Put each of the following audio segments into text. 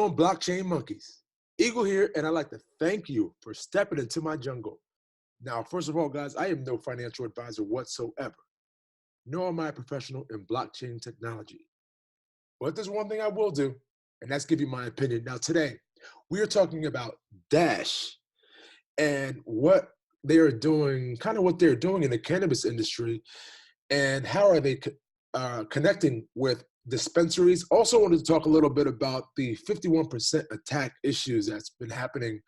on, blockchain monkeys? Eagle here, and I'd like to thank you for stepping into my jungle. Now, first of all, guys, I am no financial advisor whatsoever, nor am I a professional in blockchain technology. But there's one thing I will do, and that's give you my opinion. Now, today, we are talking about Dash and what they are doing, kind of what they're doing in the cannabis industry, and how are they connecting with dispensaries. Also wanted to talk a little bit about the 51% attack issues that's been happening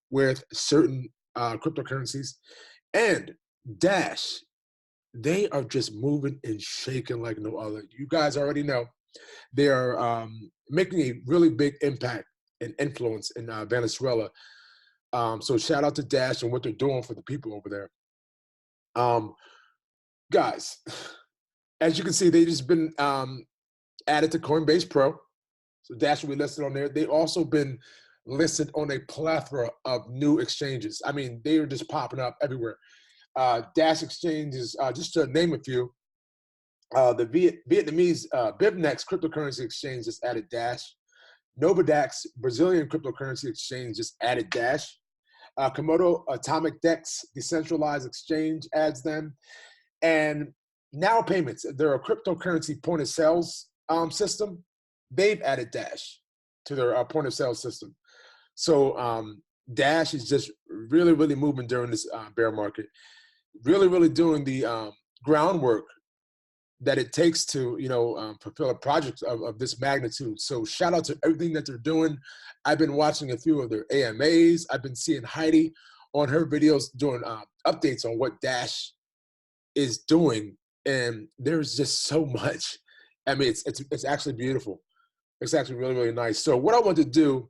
with certain cryptocurrencies. And Dash, they are just moving and shaking like no other. You guys already know they are making a really big impact and influence in Venezuela. So shout out to Dash and what they're doing for the people over there. Guys, as you can see, they just been added to COINBASE Pro. So Dash will be listed on there. They've also been listed on a plethora of new exchanges. I mean, they are just popping up everywhere. Dash exchanges, just to name a few, the Vietnamese Bivnex cryptocurrency exchange just added Dash. Novadax Brazilian cryptocurrency exchange just added Dash. Komodo Atomic Dex decentralized exchange adds them. And Now Payments, they're a cryptocurrency point of sales system. They've added Dash to their point of sale system. So Dash is just really, really moving during this bear market. Really, really doing the groundwork that it takes to, fulfill a project of this magnitude. So shout out to everything that they're doing. I've been watching a few of their AMAs. I've been seeing Heidi on her videos doing updates on what Dash is doing. And there's just so much. I mean, it's actually beautiful. It's actually really, really nice. So what I want to do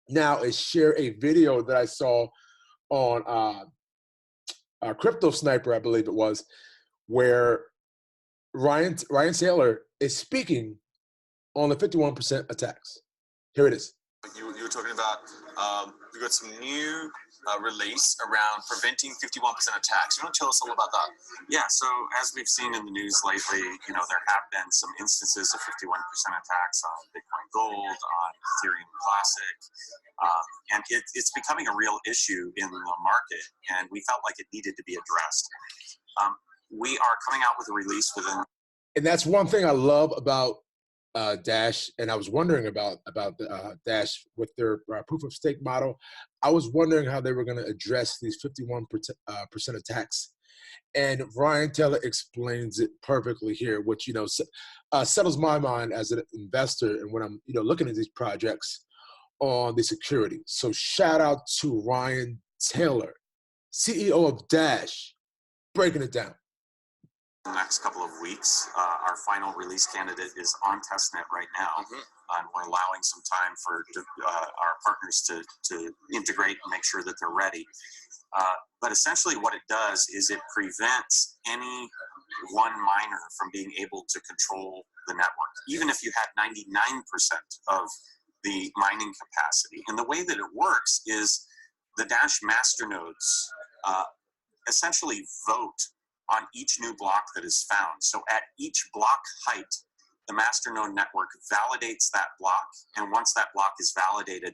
now is share a video that I saw on Crypto Sniper, I believe it was, where Ryan Taylor is speaking on the 51% attacks. Here it is. You were talking about we got some new release around preventing 51% attacks. You want to tell us all about that? Yeah, so as we've seen in the news lately, there have been some instances of 51% attacks on Bitcoin Gold, on Ethereum Classic, and it's becoming a real issue in the market, and we felt like it needed to be addressed. We are coming out with a release within. And that's one thing I love about Dash, and I was wondering about Dash with their proof of stake model. I was wondering how they were going to address these 51% attacks, and Ryan Taylor explains it perfectly here, which settles my mind as an investor, and when I'm looking at these projects on the security. So shout out to Ryan Taylor, CEO of Dash, breaking it down. The next couple of weeks, our final release candidate is on testnet right now, and we're allowing some time for our partners to integrate and make sure that they're ready. But essentially what it does is it prevents any one miner from being able to control the network, even if you had 99% of the mining capacity. And the way that it works is the Dash masternodes essentially vote on each new block that is found. So at each block height, the masternode network validates that block, and once that block is validated,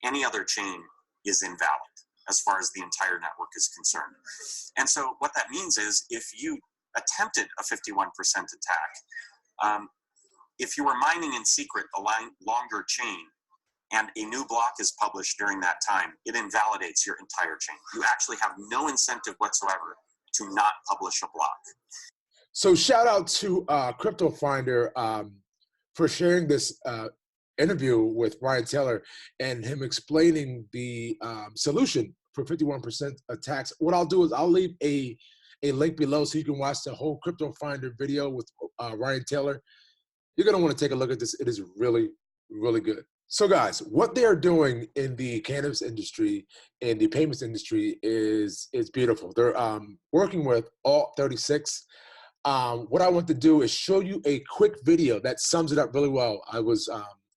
any other chain is invalid as far as the entire network is concerned. And so what that means is if you attempted a 51% attack, if you were mining in secret a longer chain, and a new block is published during that time, it invalidates your entire chain. You actually have no incentive whatsoever to not publish a block. So shout out to Crypto Finder for sharing this interview with Ryan Taylor and him explaining the solution for 51% attacks. What I'll do is I'll leave a link below so you can watch the whole Crypto Finder video with Ryan Taylor. You're going to want to take a look at this. It is really, really good. So guys, what they are doing in the cannabis industry and the payments industry is beautiful. They're working with all 36. What I want to do is show you a quick video that sums it up really well. I was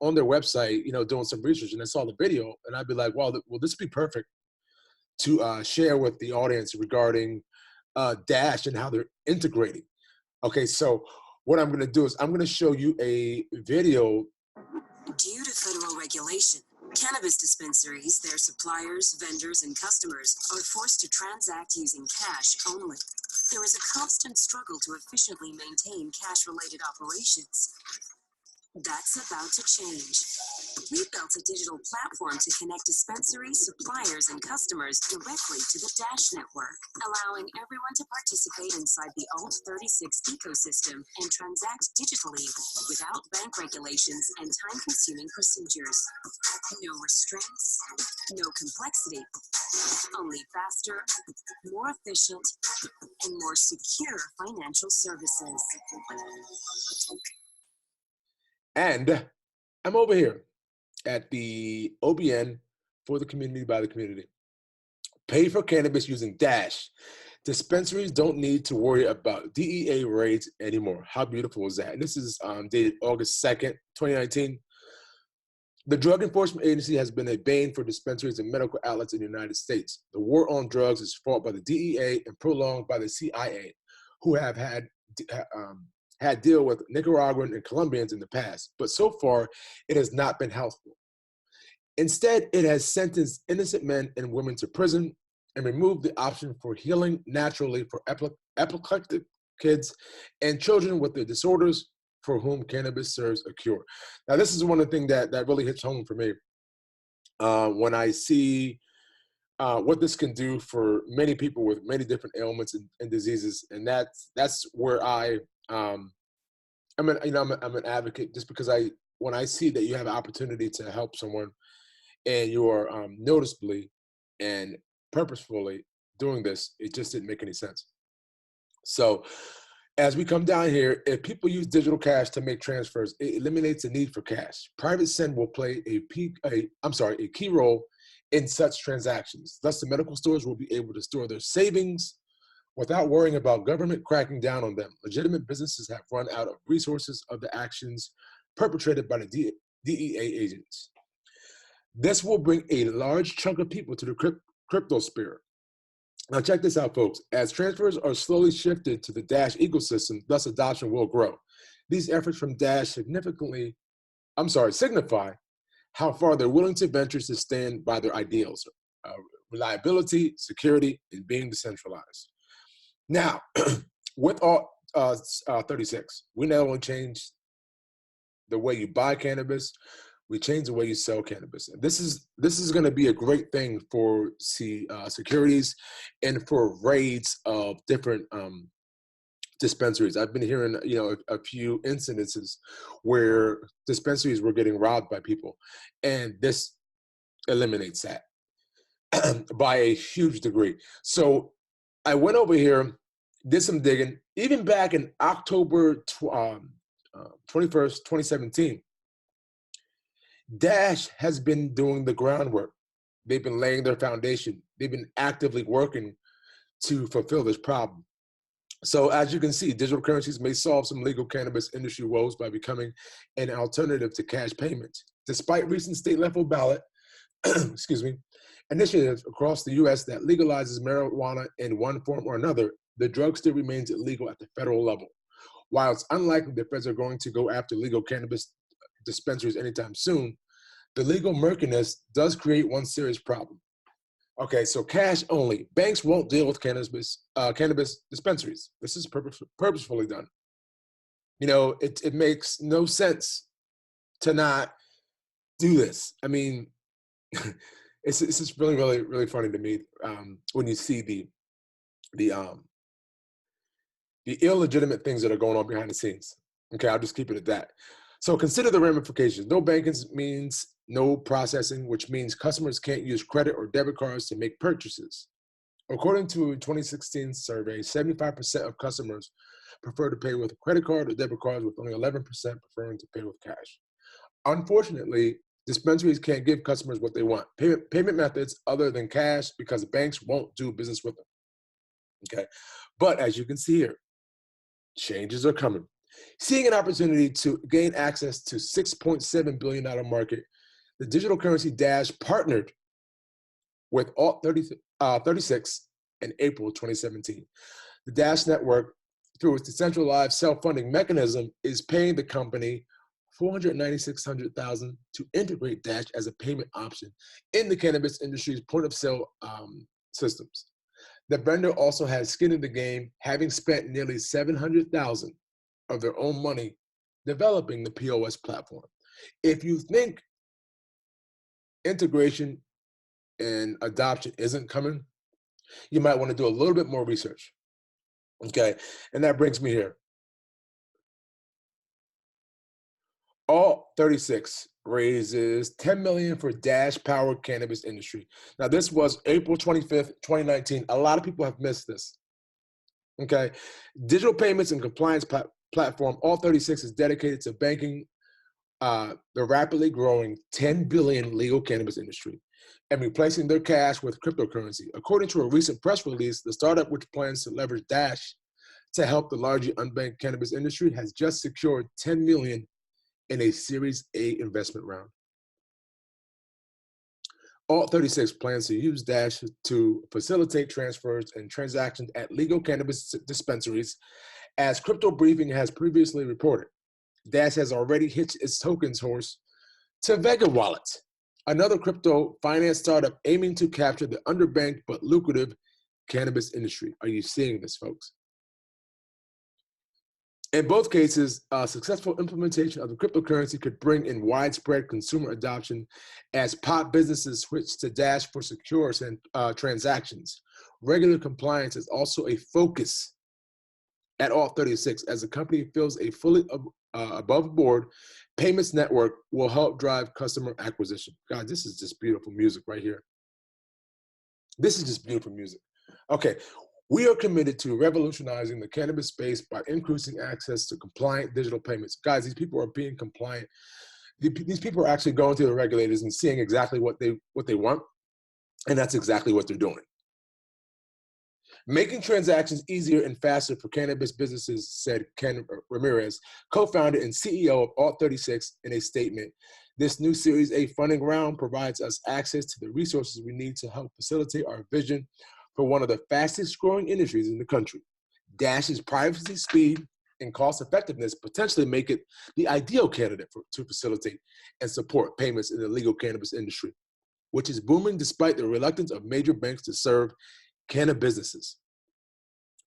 on their website, doing some research, and I saw the video, and I'd be like, wow, will this be perfect to share with the audience regarding Dash and how they're integrating? Okay, so what I'm going to do is I'm going to show you a video. Due to federal regulation. Cannabis dispensaries, their suppliers, vendors, and customers are forced to transact using cash only. There is a constant struggle to efficiently maintain cash-related operations. That's about to change. We built a digital platform to connect dispensaries, suppliers, and customers directly to the Dash network, allowing everyone to participate inside the Alt36 ecosystem and transact digitally without bank regulations and time-consuming procedures. No restraints, no complexity, only faster, more efficient, and more secure financial services. And I'm over here at the OBN for the community by the community. Pay for cannabis using Dash. Dispensaries don't need to worry about DEA raids anymore. How beautiful is that? And this is dated August 2nd, 2019. The Drug Enforcement Agency has been a bane for dispensaries and medical outlets in the United States. The war on drugs is fought by the DEA and prolonged by the CIA, who have had deal with Nicaraguan and Colombians in the past, but so far it has not been helpful. Instead, it has sentenced innocent men and women to prison and removed the option for healing naturally for epileptic kids and children with the disorders for whom cannabis serves a cure. Now, this is one of the things that really hits home for me when I see what this can do for many people with many different ailments and diseases, and that's where I'm an advocate, just because when I see that you have an opportunity to help someone and you are noticeably and purposefully doing this, it just didn't make any sense. So as we come down here, if people use digital cash to make transfers, it eliminates the need for cash. Private send will play a key role in such transactions. Thus, the medical stores will be able to store their savings without worrying about government cracking down on them. Legitimate businesses have run out of resources of the actions perpetrated by the DEA agents. This will bring a large chunk of people to the crypto sphere. Now check this out, folks. As transfers are slowly shifted to the Dash ecosystem, thus adoption will grow. These efforts from Dash signify how far they're willing to venture to stand by their ideals, reliability, security, and being decentralized. Now, with all 36, we not only changed the way you buy cannabis, we changed the way you sell cannabis. And this is going to be a great thing for securities and for raids of different dispensaries. I've been hearing, a few incidences where dispensaries were getting robbed by people, and this eliminates that by a huge degree. So I went over here, did some digging, even back in October 21st, 2017. Dash has been doing the groundwork. They've been laying their foundation. They've been actively working to fulfill this problem. So as you can see, digital currencies may solve some legal cannabis industry woes by becoming an alternative to cash payments. Despite recent state-level ballot initiatives across the U.S. that legalizes marijuana in one form or another, the drug still remains illegal at the federal level. While it's unlikely the feds are going to go after legal cannabis dispensaries anytime soon, the legal murkiness does create one serious problem. Okay, so cash only. Banks won't deal with cannabis dispensaries. This is purposefully done. It makes no sense to not do this. I mean, it's just really, really, really funny to me when you see the illegitimate things that are going on behind the scenes. Okay, I'll just keep it at that. So consider the ramifications. No banking means no processing, which means customers can't use credit or debit cards to make purchases. According to a 2016 survey, 75% of customers prefer to pay with a credit card or debit cards, with only 11% preferring to pay with cash. Unfortunately, dispensaries can't give customers what they want, payment methods other than cash, because banks won't do business with them. Okay, but as you can see here, changes are coming. Seeing an opportunity to gain access to $6.7 billion market, the digital currency Dash partnered with Alt36 in April 2017. The Dash network, through its decentralized self-funding mechanism, is paying the company $496,000 to integrate Dash as a payment option in the cannabis industry's point-of-sale systems. The vendor also has skin in the game, having spent nearly $700,000 of their own money developing the POS platform. If you think integration and adoption isn't coming, you might want to do a little bit more research. Okay, and that brings me here. All 36 raises $10 million for Dash-powered cannabis industry. Now, this was April 25th, 2019. A lot of people have missed this. Okay, digital payments and compliance platform, All 36 is dedicated to banking the rapidly growing 10 billion legal cannabis industry and replacing their cash with cryptocurrency. According to a recent press release, the startup, which plans to leverage Dash to help the largely unbanked cannabis industry, has just secured $10 million in a Series A investment round. Alt 36 plans to use Dash to facilitate transfers and transactions at legal cannabis dispensaries, as Crypto Briefing has previously reported. Dash has already hitched its tokens horse to Vega Wallet, another crypto finance startup aiming to capture the underbanked but lucrative cannabis industry. Are you seeing this, folks? In both cases, successful implementation of the cryptocurrency could bring in widespread consumer adoption as pot businesses switch to Dash for secure transactions. Regular compliance is also a focus at Alt 36, as the company feels a fully above board payments network will help drive customer acquisition. God, this is just beautiful music right here. This is just beautiful music. Okay, we are committed to revolutionizing the cannabis space by increasing access to compliant digital payments. Guys, these people are being compliant. These people are actually going to the regulators and seeing exactly what they want, and that's exactly what they're doing. Making transactions easier and faster for cannabis businesses, said Ken Ramirez, co-founder and CEO of Alt 36, in a statement. This new Series A funding round provides us access to the resources we need to help facilitate our vision for one of the fastest growing industries in the country. Dash's privacy, speed, and cost effectiveness potentially make it the ideal candidate to facilitate and support payments in the legal cannabis industry, which is booming despite the reluctance of major banks to serve cannabis businesses.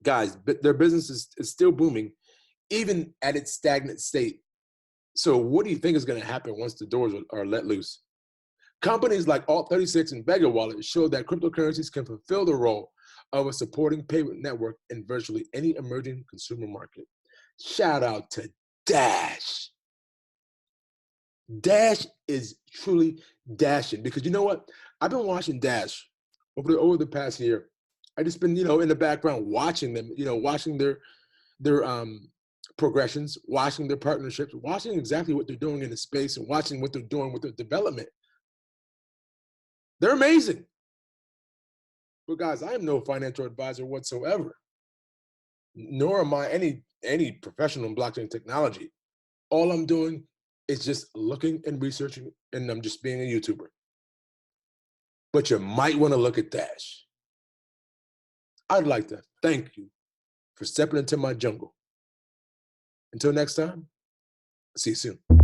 Guys, their business is still booming, even at its stagnant state. So what do you think is going to happen once the doors are let loose? Companies like Alt 36 and Vega Wallet show that cryptocurrencies can fulfill the role of a supporting payment network in virtually any emerging consumer market. Shout out to Dash. Dash is truly dashing, because you know what? I've been watching Dash over the past year. I just been, in the background watching them, watching their progressions, watching their partnerships, watching exactly what they're doing in the space, and watching what they're doing with their development. They're amazing. But guys, I am no financial advisor whatsoever, nor am I any professional in blockchain technology. All I'm doing is just looking and researching, and I'm just being a YouTuber. But you might want to look at Dash. I'd like to thank you for stepping into my jungle. Until next time, see you soon.